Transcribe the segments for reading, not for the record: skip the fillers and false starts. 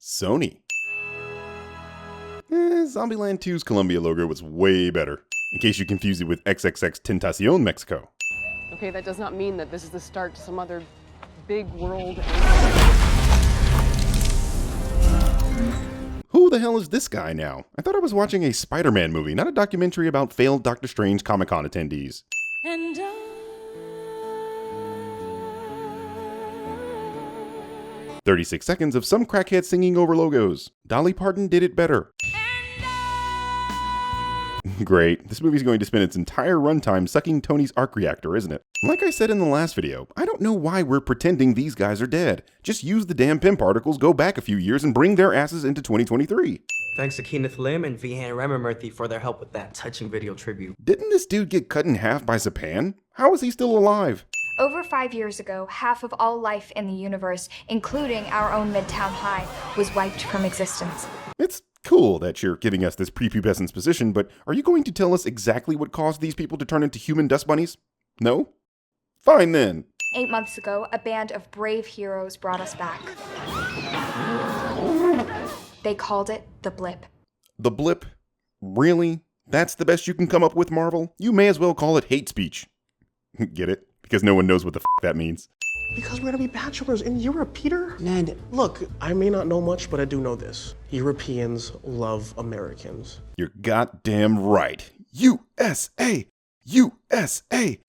Sony. Zombieland 2's Columbia logo was way better, in case you confuse it with XXX Tentacion Mexico. Okay, that does not mean that this is the start to some other big world. Who the hell is this guy now? I thought I was watching a Spider-Man movie, not a documentary about failed Doctor Strange Comic-Con attendees. And 36 seconds of some crackhead singing over logos. Dolly Parton did it better. Great, this movie's going to spend its entire runtime sucking Tony's arc reactor, isn't it? Like I said in the last video, I don't know why we're pretending these guys are dead. Just use the damn PIM particles, go back a few years, and bring their asses into 2023. Thanks to Kenneth Lim and Vihan Ramamurthy for their help with that touching video tribute. Didn't this dude get cut in half by Zapan? How is he still alive? Over 5 years ago, half of all life in the universe, including our own Midtown High, was wiped from existence. It's cool that you're giving us this prepubescence position, but are you going to tell us exactly what caused these people to turn into human dust bunnies? No? Fine then. 8 months ago, a band of brave heroes brought us back. They called it the Blip. The Blip? Really? That's the best you can come up with, Marvel? You may as well call it hate speech. Get it? Because no one knows what the f that means. Because we're gonna be bachelors in Europe, Peter. Ned. Look, I may not know much, but I do know this. Europeans love Americans. You're goddamn right. USA! USA!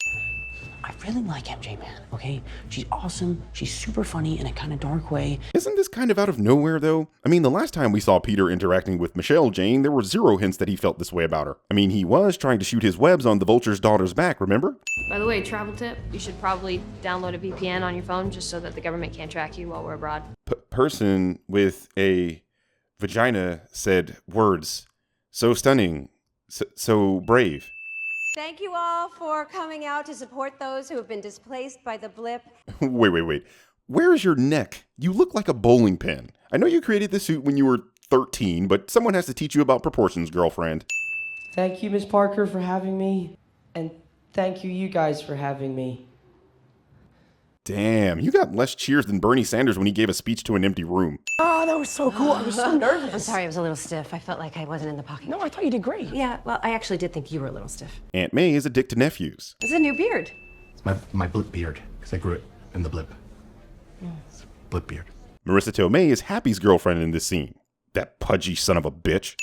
I really like MJ, man, okay? She's awesome, she's super funny in a kind of dark way. Isn't this kind of out of nowhere, though? I mean, the last time we saw Peter interacting with Michelle Jane, there were zero hints that he felt this way about her. I mean, he was trying to shoot his webs on the Vulture's daughter's back, remember? By the way, travel tip, you should probably download a VPN on your phone just so that the government can't track you while we're abroad. Person with a vagina said words. So stunning. So brave. Thank you all for coming out to support those who have been displaced by the Blip. Wait. Where is your neck? You look like a bowling pin. I know you created this suit when you were 13, but someone has to teach you about proportions, girlfriend. Thank you, Miss Parker, for having me. And thank you guys for having me. Damn, you got less cheers than Bernie Sanders when he gave a speech to an empty room. Oh, that was so cool. I was so nervous. I'm sorry, I was a little stiff. I felt like I wasn't in the pocket. No, I thought you did great. Yeah, well, I actually did think you were a little stiff. Aunt May is a dick to nephews. It's a new beard. It's my blip beard, because I grew it in the blip. It's a blip beard. Marissa Tomei is Happy's girlfriend in this scene. That pudgy son of a bitch.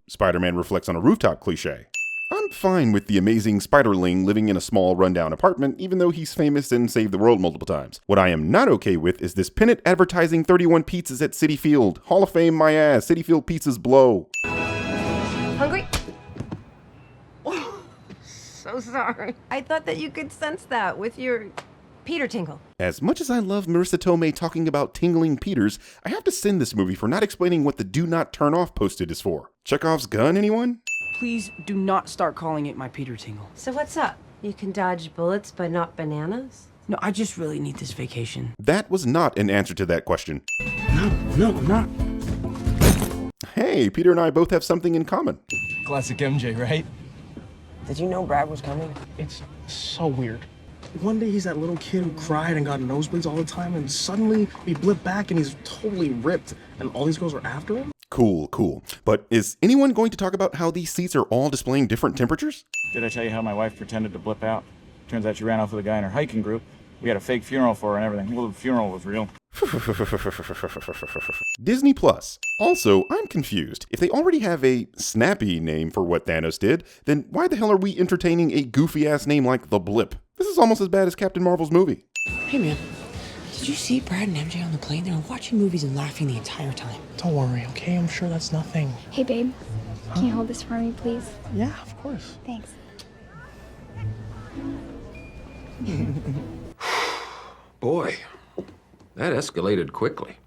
Spider-Man reflects on a rooftop cliche. I'm fine with the amazing Spiderling living in a small rundown apartment, even though he's famous and saved the world multiple times. What I am not okay with is this pennant advertising 31 pizzas at Citi Field. Hall of Fame my ass, Citi Field pizzas blow. Hungry? So sorry. I thought that you could sense that with your Peter tingle. As much as I love Marissa Tomei talking about tingling Peters, I have to send this movie for not explaining what the do not turn off post-it is for. Chekhov's gun, anyone? Please do not start calling it my Peter tingle. So what's up? You can dodge bullets but not bananas? No, I just really need this vacation. That was not an answer to that question. No, I'm not. Hey, Peter and I both have something in common. Classic MJ, right? Did you know Brad was coming? It's so weird. One day he's that little kid who cried and got nosebleeds all the time, and suddenly we blip back and he's totally ripped, and all these girls are after him? Cool. But is anyone going to talk about how these seats are all displaying different temperatures? Did I tell you how my wife pretended to blip out? Turns out she ran off with a guy in her hiking group. We had a fake funeral for her and everything. Well, the funeral was real. Disney Plus. Also, I'm confused. If they already have a snappy name for what Thanos did, then why the hell are we entertaining a goofy-ass name like The Blip? This is almost as bad as Captain Marvel's movie. Hey, man. Did you see Brad and MJ on the plane? They were watching movies and laughing the entire time. Don't worry, okay? I'm sure that's nothing. Hey, babe. Can you hold this for me, please? Yeah, of course. Thanks. Boy, that escalated quickly.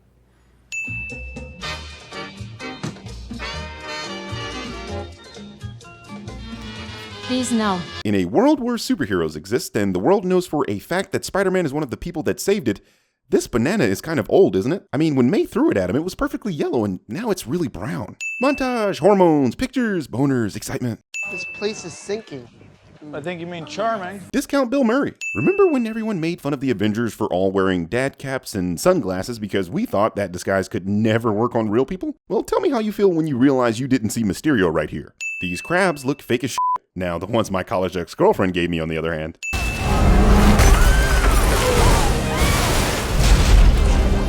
Please, no. In a world where superheroes exist and the world knows for a fact that Spider-Man is one of the people that saved it, this banana is kind of old, isn't it? I mean, when May threw it at him, it was perfectly yellow, and now it's really brown. Montage, hormones, pictures, boners, excitement. This place is sinking. I think you mean charming. Discount Bill Murray. Remember when everyone made fun of the Avengers for all wearing dad caps and sunglasses because we thought that disguise could never work on real people? Well, tell me how you feel when you realize you didn't see Mysterio right here. These crabs look fake as shit. Now, the ones my college ex-girlfriend gave me, on the other hand.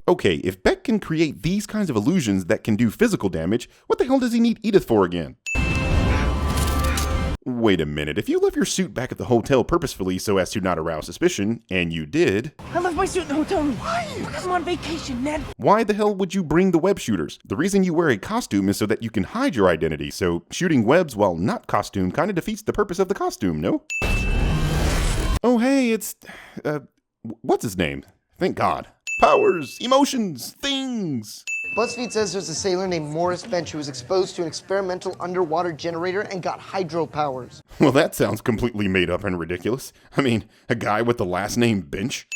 Okay, if Beck can create these kinds of illusions that can do physical damage, what the hell does he need EDITH for again? Wait a minute, if you left your suit back at the hotel purposefully so as to not arouse suspicion, and you did... I left my suit in the hotel room. Why? Because I'm on vacation, Ned. Why the hell would you bring the web shooters? The reason you wear a costume is so that you can hide your identity, so shooting webs while not costumed kinda defeats the purpose of the costume, no? Oh hey, it's... what's his name? Thank God. Powers, emotions, things. BuzzFeed says there's a sailor named Morris Bench who was exposed to an experimental underwater generator and got hydro powers. Well, that sounds completely made up and ridiculous. I mean, a guy with the last name Bench?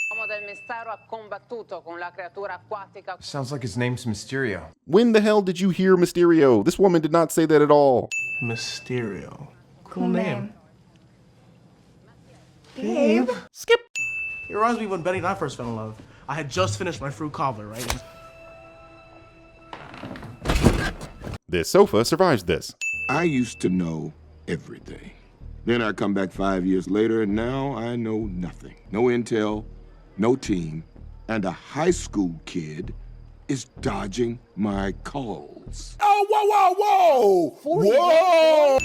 Sounds like his name's Mysterio. When the hell did you hear Mysterio? This woman did not say that at all. Mysterio. Cool name. Babe. Skip. It reminds me when Betty and I first fell in love. I had just finished my fruit cobbler, right? This sofa survives this. I used to know everything. Then I come back 5 years later, and now I know nothing. No intel, no team, and a high school kid is dodging my calls. Oh, whoa, whoa, whoa! Whoa!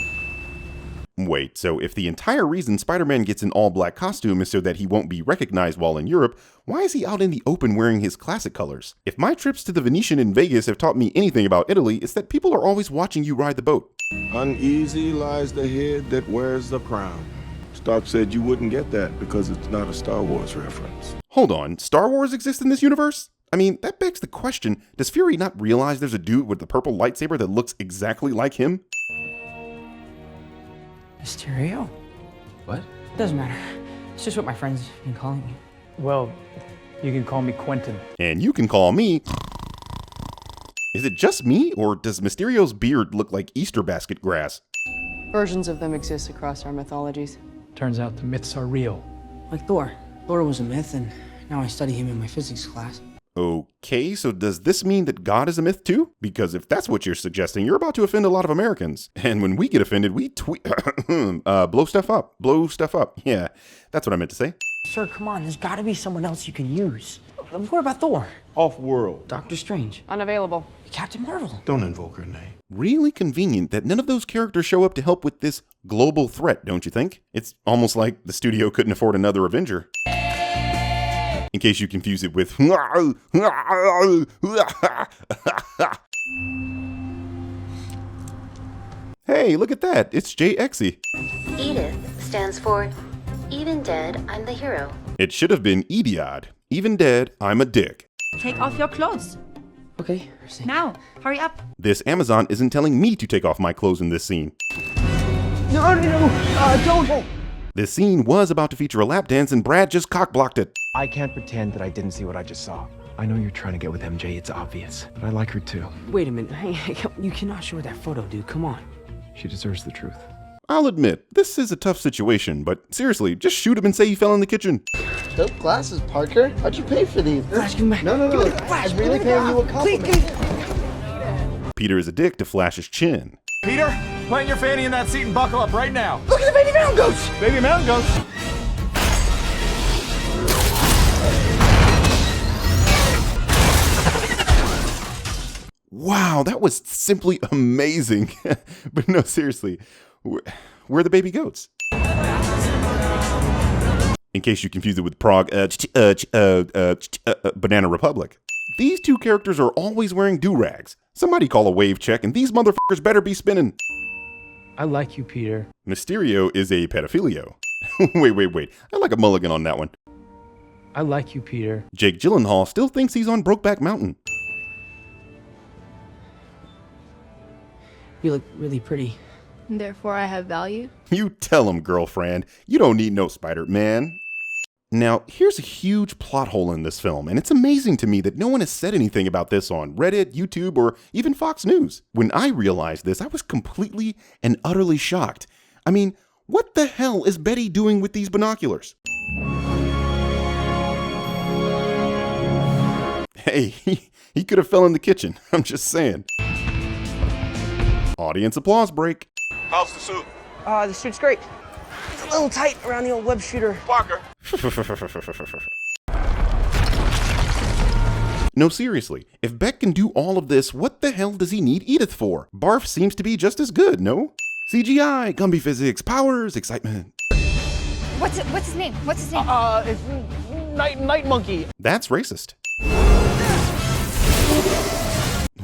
Wait, so if the entire reason Spider-Man gets an all-black costume is so that he won't be recognized while in Europe, why is he out in the open wearing his classic colors? If my trips to the Venetian in Vegas have taught me anything about Italy, it's that people are always watching you ride the boat. Uneasy lies the head that wears the crown. Stark said you wouldn't get that because it's not a Star Wars reference. Hold on, Star Wars exists in this universe? I mean, that begs the question, does Fury not realize there's a dude with the purple lightsaber that looks exactly like him? Mysterio? What? Doesn't matter. It's just what my friends have been calling me. Well, you can call me Quentin. And you can call me... Is it just me, or does Mysterio's beard look like Easter basket grass? Versions of them exist across our mythologies. Turns out the myths are real. Like Thor. Thor was a myth, and now I study him in my physics class. Okay, so does this mean that God is a myth too? Because if that's what you're suggesting, you're about to offend a lot of Americans. And when we get offended, we blow stuff up. Blow stuff up. Yeah, that's what I meant to say. Sir, come on, there's gotta be someone else you can use. What about Thor? Off-world. Doctor Strange. Unavailable. Captain Marvel. Don't invoke her name. Really convenient that none of those characters show up to help with this global threat, don't you think? It's almost like the studio couldn't afford another Avenger. In case you confuse it with... Hey, look at that. It's JXy. EDITH stands for Even Dead, I'm the Hero. It should have been EDITH. Even dead, I'm a dick. Take off your clothes. Okay. Now, hurry up. This Amazon isn't telling me to take off my clothes in this scene. No, don't. This scene was about to feature a lap dance and Brad just cock-blocked it. I can't pretend that I didn't see what I just saw. I know you're trying to get with MJ, it's obvious. But I like her too. Wait a minute. Hey, you cannot show her that photo, dude. Come on. She deserves the truth. I'll admit, this is a tough situation, but seriously, just shoot him and say he fell in the kitchen. Dope glasses, Parker. How'd you pay for these? Flash, give me back. No. I'm really paying you a compliment. Peter is a dick to Flash's chin. Peter, plant your fanny in that seat and buckle up right now. Look at the baby mountain goats. Baby mountain goats. Wow, that was simply amazing. But no, seriously, where are the baby goats? In case you confuse it with Prague, Banana Republic. These two characters are always wearing do-rags. Somebody call a wave check, and these motherfuckers better be spinning. I like you, Peter. Mysterio is a pedophilio. Wait. I like a mulligan on that one. I like you, Peter. Jake Gyllenhaal still thinks he's on Brokeback Mountain. You look really pretty. Therefore, I have value. You tell him, girlfriend. You don't need no Spider-Man. Now, here's a huge plot hole in this film, and it's amazing to me that no one has said anything about this on Reddit, YouTube, or even Fox News. When I realized this, I was completely and utterly shocked. I mean, What the hell is Betty doing with these binoculars? Hey, he could have fell in the kitchen. I'm just saying. Audience applause break. How's the suit? The suit's great. It's a little tight around the old web shooter. Parker. No, seriously, if Beck can do all of this, what the hell does he need Edith for? Barf seems to be just as good, no? CGI, Gumby physics, powers, excitement. What's his name? What's his name? It's Night Monkey. That's racist.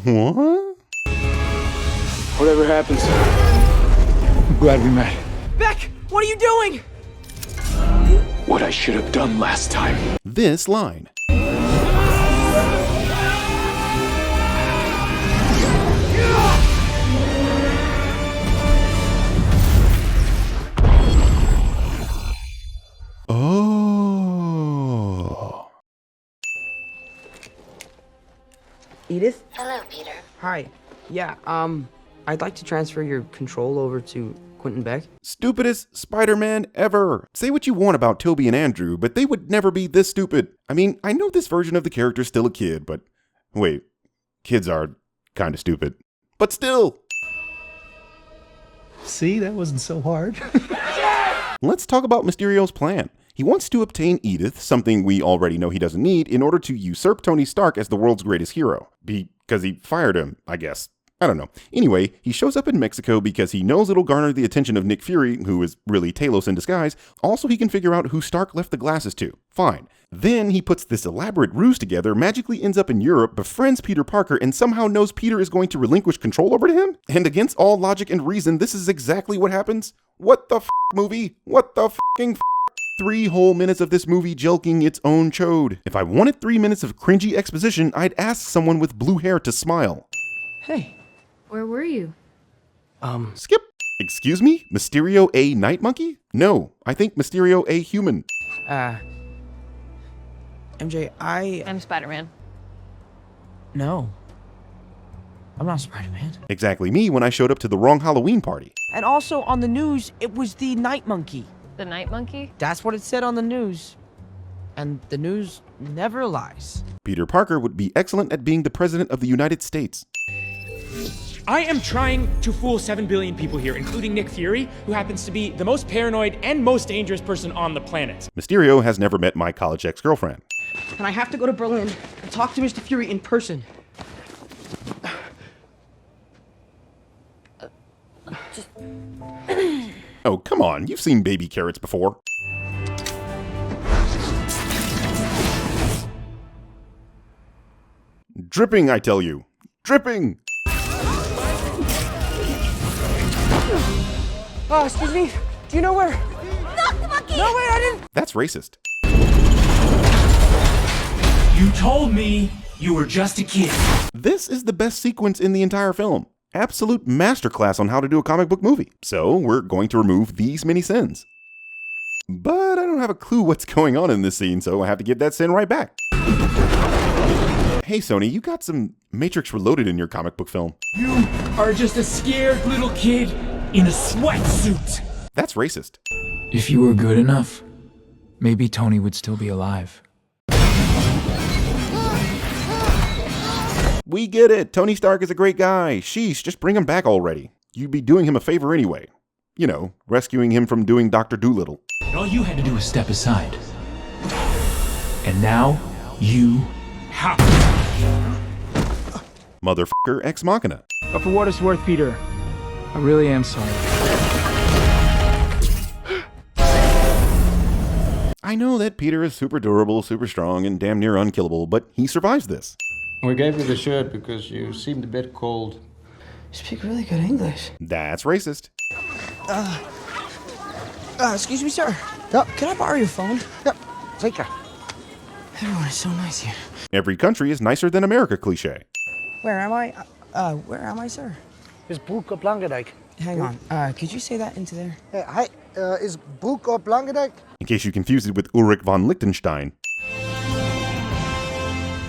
What? Whatever happens, I'm glad we met. Beck, what are you doing? What I should have done last time. This line. Oh. Edith? Hello, Peter. Hi. Yeah, I'd like to transfer your control over to Quentin Beck. Stupidest Spider-Man ever. Say what you want about Toby and Andrew, but they would never be this stupid. I mean, I know this version of the character's still a kid, but wait, kids are kind of stupid. But still. See, that wasn't so hard. Let's talk about Mysterio's plan. He wants to obtain Edith, something we already know he doesn't need, in order to usurp Tony Stark as the world's greatest hero. Because he fired him, I guess. I don't know. Anyway, he shows up in Mexico because he knows it'll garner the attention of Nick Fury, who is really Talos in disguise. Also, he can figure out who Stark left the glasses to. Fine. Then he puts this elaborate ruse together, magically ends up in Europe, befriends Peter Parker, and somehow knows Peter is going to relinquish control over to him? And against all logic and reason, this is exactly what happens? What the f*** movie? What the f***ing f***? 3 whole minutes of this movie jelking its own chode. If I wanted 3 minutes of cringy exposition, I'd ask someone with blue hair to smile. Hey. Where were you? Skip. Excuse me? Mysterio a night monkey? No, I think Mysterio a human. MJ, I'm Spider-Man. No. I'm not Spider-Man. Exactly me when I showed up to the wrong Halloween party. And also on the news, it was the Night Monkey. The Night Monkey? That's what it said on the news. And the news never lies. Peter Parker would be excellent at being the President of the United States. I am trying to fool 7 billion people here, including Nick Fury, who happens to be the most paranoid and most dangerous person on the planet. Mysterio has never met my college ex-girlfriend. And I have to go to Berlin and talk to Mr. Fury in person. Oh, come on. You've seen baby carrots before. Dripping, I tell you. Dripping! Oh, excuse me? Do you know where? Knock the monkey! No, wait, I didn't! That's racist. You told me you were just a kid. This is the best sequence in the entire film. Absolute masterclass on how to do a comic book movie. So we're going to remove these many sins. But I don't have a clue what's going on in this scene, so I have to give that sin right back. Hey Sony, you got some Matrix Reloaded in your comic book film. You are just a scared little kid in a sweatsuit. That's racist. If you were good enough, maybe Tony would still be alive. We get it. Tony Stark is a great guy. Sheesh, just bring him back already. You'd be doing him a favor anyway. You know, rescuing him from doing Dr. Dolittle. And all you had to do was step aside. And now, you have. Motherfucker ex machina. But for what it's worth, Peter, I really am sorry. I know that Peter is super durable, super strong, and damn near unkillable, but he survives this. We gave you the shirt because you seemed a bit cold. You speak really good English. That's racist. Excuse me, sir. Yep. Can I borrow your phone? Yep. Take it. Everyone is so nice here. Every country is nicer than America cliche. Where am I? Where am I, sir? Is Broek op Langendijk. Hang on. Could you say that into there? Hi, is Broek op Langendijk? In case you confuse it with Ulrich von Liechtenstein.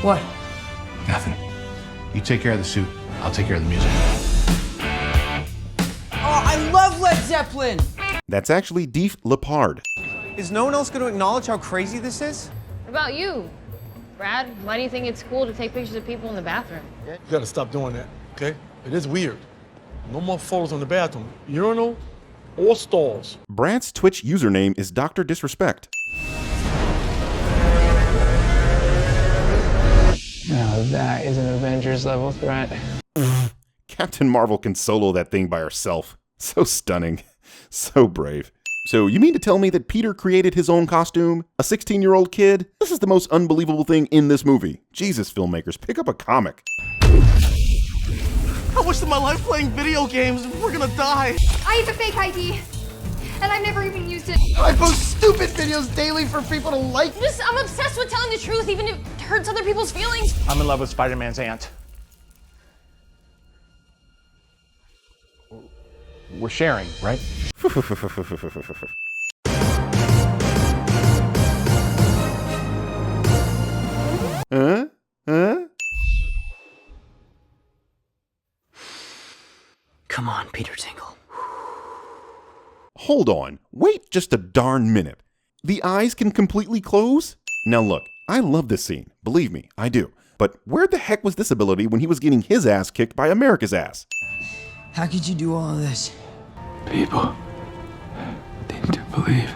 What? Nothing. You take care of the suit. I'll take care of the music. Oh, I love Led Zeppelin! That's actually EDITH Lepard. Is no one else going to acknowledge how crazy this is? What about you, Brad? Why do you think it's cool to take pictures of people in the bathroom? You gotta stop doing that, okay? It is weird. No more photos in the bathroom. Urinal or stalls. Brad's Twitch username is Dr. Disrespect. Now that is an Avengers level threat. Captain Marvel can solo that thing by herself. So stunning. So brave. So you mean to tell me that Peter created his own costume? A 16-year-old kid? This is the most unbelievable thing in this movie. Jesus, filmmakers, pick up a comic. I wasted my life playing video games and we're gonna die. I have a fake ID, and I've never even used it. I post stupid videos daily for people to like. I'm obsessed with telling the truth, even if it hurts other people's feelings. I'm in love with Spider-Man's aunt. We're sharing, right? Huh? Come on, Peter Tingle. Hold on. Wait just a darn minute. The eyes can completely close? Now look, I love this scene. Believe me, I do. But where the heck was this ability when he was getting his ass kicked by America's ass? How could you do all of this? People need to believe,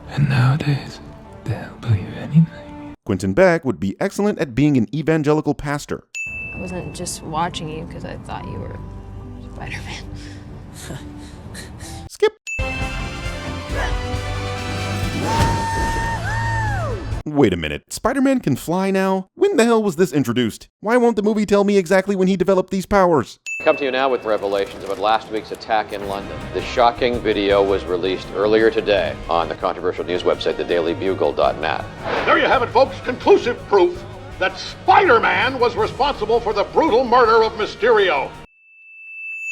and nowadays they'll believe anything. Quentin Beck would be excellent at being an evangelical pastor. I wasn't just watching you because I thought you were Spider-Man. Skip. Wait a minute, Spider-Man can fly now? When the hell was this introduced? Why won't the movie tell me exactly when he developed these powers? Come to you now with revelations about last week's attack in London. The shocking video was released earlier today on the controversial news website, thedailybugle.net. There you have it, folks. Conclusive proof that Spider-Man was responsible for the brutal murder of Mysterio.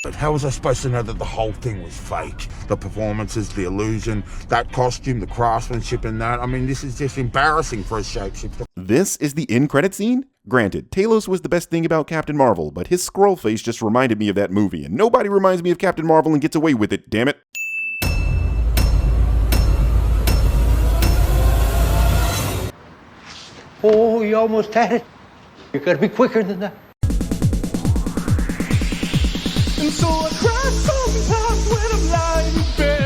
But how was I supposed to know that the whole thing was fake? The performances, the illusion, that costume, the craftsmanship in that. I mean, this is just embarrassing for a shapeshifter. This is the end credit scene? Granted, Talos was the best thing about Captain Marvel, but his scroll face just reminded me of that movie, and nobody reminds me of Captain Marvel and gets away with it, damn it. Oh, you almost had it. You gotta be quicker than that. And so I cry sometimes when I'm lying in bed.